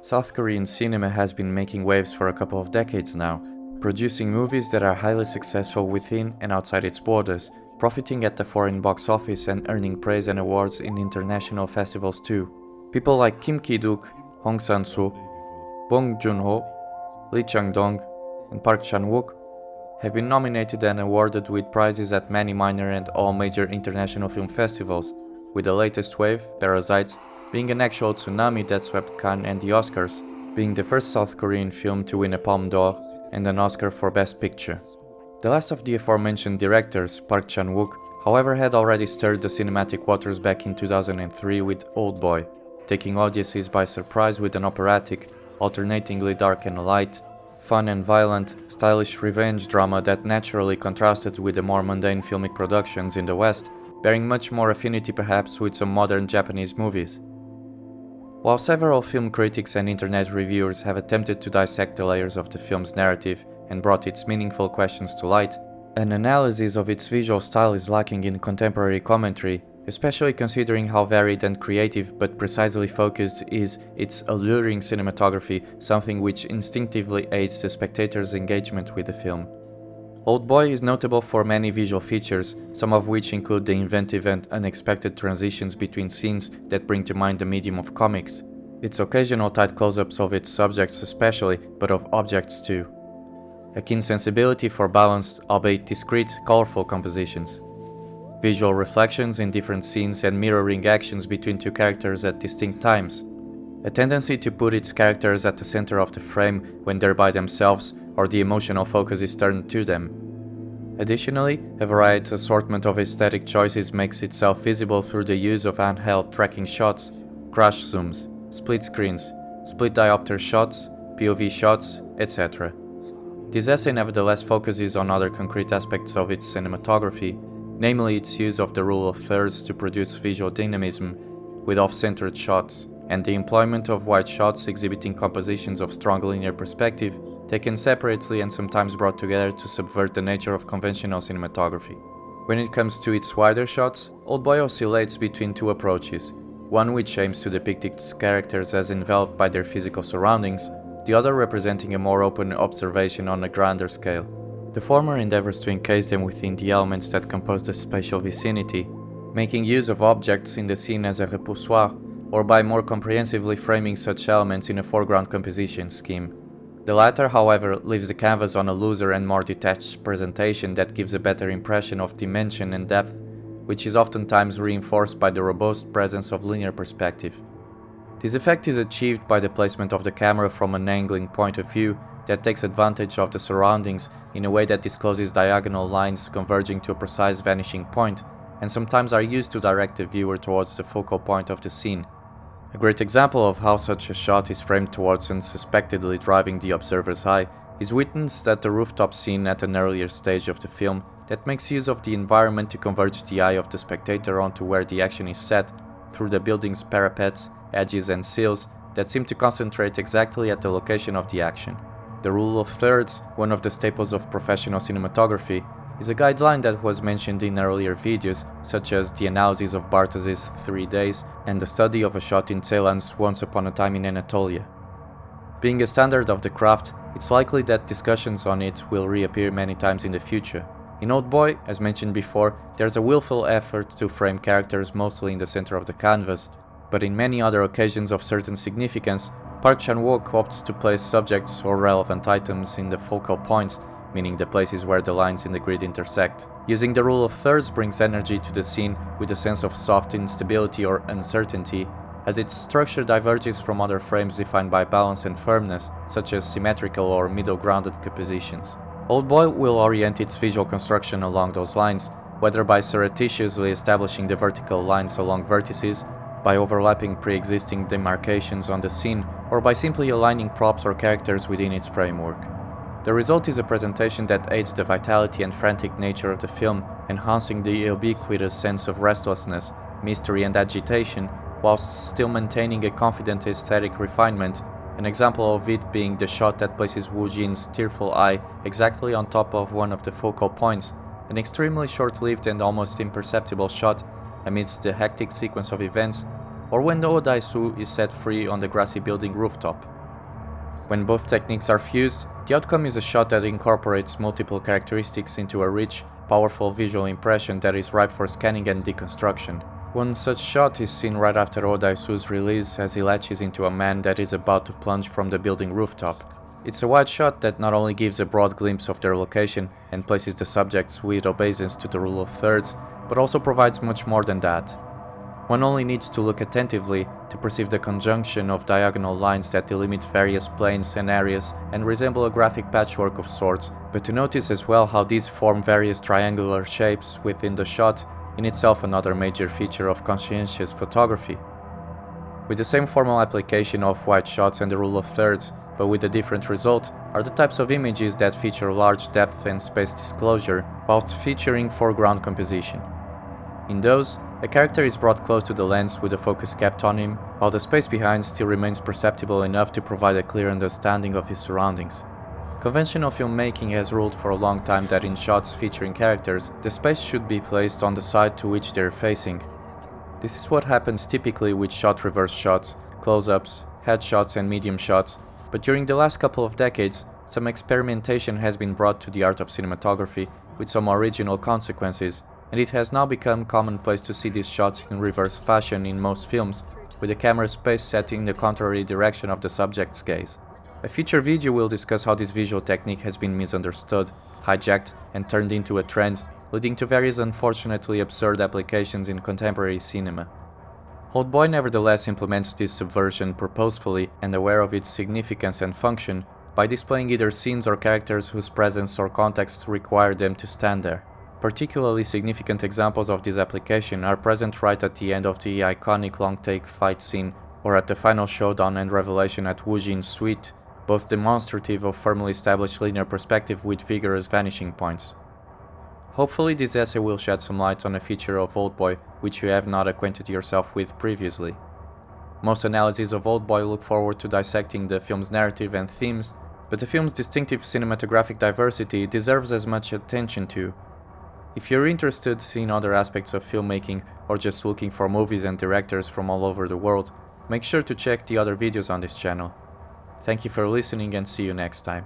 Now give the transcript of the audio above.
South Korean cinema has been making waves for a couple of decades now, producing movies that are highly successful within and outside its borders, profiting at the foreign box office and earning praise and awards in international festivals too. People like Ki-duk, Hong Sang-soo, Bong Joon-ho, Lee Chang-dong, and Park Chan-wook have been nominated and awarded with prizes at many minor and all major international film festivals, with the latest wave, Parasites, being an actual tsunami that swept Cannes and the Oscars, being the first South Korean film to win a Palme d'Or and an Oscar for Best Picture. The last of the aforementioned directors, Park Chan-wook, however had already stirred the cinematic waters back in 2003 with Oldboy, taking audiences by surprise with an operatic, alternatingly dark and light, fun and violent, stylish revenge drama that naturally contrasted with the more mundane filmic productions in the West, bearing much more affinity perhaps with some modern Japanese movies. While several film critics and internet reviewers have attempted to dissect the layers of the film's narrative and brought its meaningful questions to light, an analysis of its visual style is lacking in contemporary commentary, especially considering how varied and creative but precisely focused is its alluring cinematography, something which instinctively aids the spectator's engagement with the film. Oldboy is notable for many visual features, some of which include the inventive and unexpected transitions between scenes that bring to mind the medium of comics, its occasional tight close-ups of its subjects especially, but of objects too. A keen sensibility for balanced, albeit discrete, colorful compositions. Visual reflections in different scenes and mirroring actions between two characters at distinct times. A tendency to put its characters at the center of the frame when they're by themselves or the emotional focus is turned to them. Additionally, a varied assortment of aesthetic choices makes itself visible through the use of handheld tracking shots, crash zooms, split screens, split diopter shots, POV shots, etc. This essay nevertheless focuses on other concrete aspects of its cinematography, namely its use of the rule of thirds to produce visual dynamism with off-centered shots, and the employment of wide shots exhibiting compositions of strong linear perspective, taken separately and sometimes brought together to subvert the nature of conventional cinematography. When it comes to its wider shots, Oldboy oscillates between two approaches, one which aims to depict its characters as enveloped by their physical surroundings, the other representing a more open observation on a grander scale. The former endeavors to encase them within the elements that compose the spatial vicinity, making use of objects in the scene as a repoussoir, or by more comprehensively framing such elements in a foreground composition scheme. The latter, however, leaves the canvas on a looser and more detached presentation that gives a better impression of dimension and depth, which is oftentimes reinforced by the robust presence of linear perspective. This effect is achieved by the placement of the camera from an angling point of view that takes advantage of the surroundings in a way that discloses diagonal lines converging to a precise vanishing point, and sometimes are used to direct the viewer towards the focal point of the scene. A great example of how such a shot is framed towards unsuspectedly driving the observer's eye is witnessed at the rooftop scene at an earlier stage of the film that makes use of the environment to converge the eye of the spectator onto where the action is set through the building's parapets, edges and sills that seem to concentrate exactly at the location of the action. The rule of thirds, one of the staples of professional cinematography, is a guideline that was mentioned in earlier videos, such as the analysis of Barthes' 3 Days and the study of a shot in Ceylan's Once Upon a Time in Anatolia. Being a standard of the craft, it's likely that discussions on it will reappear many times in the future. In Oldboy, as mentioned before, there's a willful effort to frame characters mostly in the center of the canvas, but in many other occasions of certain significance, Park Chan-wook opts to place subjects or relevant items in the focal points, meaning the places where the lines in the grid intersect. Using the rule of thirds brings energy to the scene with a sense of soft instability or uncertainty, as its structure diverges from other frames defined by balance and firmness, such as symmetrical or middle-grounded compositions. Oldboy will orient its visual construction along those lines, whether by surreptitiously establishing the vertical lines along vertices, by overlapping pre-existing demarcations on the scene, or by simply aligning props or characters within its framework. The result is a presentation that aids the vitality and frantic nature of the film, enhancing the ubiquitous sense of restlessness, mystery and agitation, whilst still maintaining a confident aesthetic refinement An example of it being the shot that places Woo Jin's tearful eye exactly on top of one of the focal points, an extremely short-lived and almost imperceptible shot amidst the hectic sequence of events, or when Oh Dae-soo is set free on the grassy building rooftop. When both techniques are fused, the outcome is a shot that incorporates multiple characteristics into a rich, powerful visual impression that is ripe for scanning and deconstruction. One such shot is seen right after Oh Dae-soo's release as he latches into a man that is about to plunge from the building rooftop. It's a wide shot that not only gives a broad glimpse of their location and places the subject's with obeisance to the rule of thirds, but also provides much more than that. One only needs to look attentively to perceive the conjunction of diagonal lines that delimit various planes and areas and resemble a graphic patchwork of sorts, but to notice as well how these form various triangular shapes within the shot, in itself another major feature of conscientious photography. With the same formal application of wide shots and the rule of thirds, but with a different result, are the types of images that feature large depth and space disclosure, whilst featuring foreground composition. In those, a character is brought close to the lens with the focus kept on him, while the space behind still remains perceptible enough to provide a clear understanding of his surroundings. Conventional filmmaking has ruled for a long time that in shots featuring characters, the space should be placed on the side to which they are facing. This is what happens typically with shot reverse shots, close-ups, headshots and medium shots, but during the last couple of decades, some experimentation has been brought to the art of cinematography with some original consequences, and it has now become commonplace to see these shots in reverse fashion in most films, with the camera's face set in the contrary direction of the subject's gaze. A future video will discuss how this visual technique has been misunderstood, hijacked, and turned into a trend, leading to various unfortunately absurd applications in contemporary cinema. Oldboy nevertheless implements this subversion purposefully and aware of its significance and function, by displaying either scenes or characters whose presence or context require them to stand there. Particularly significant examples of this application are present right at the end of the iconic long-take fight scene, or at the final showdown and revelation at Woo Jin's suite, both demonstrative of firmly established linear perspective with vigorous vanishing points. Hopefully this essay will shed some light on a feature of Oldboy which you have not acquainted yourself with previously. Most analyses of Oldboy look forward to dissecting the film's narrative and themes, but the film's distinctive cinematographic diversity deserves as much attention too. If you're interested in other aspects of filmmaking or just looking for movies and directors from all over the world, make sure to check the other videos on this channel. Thank you for listening and see you next time.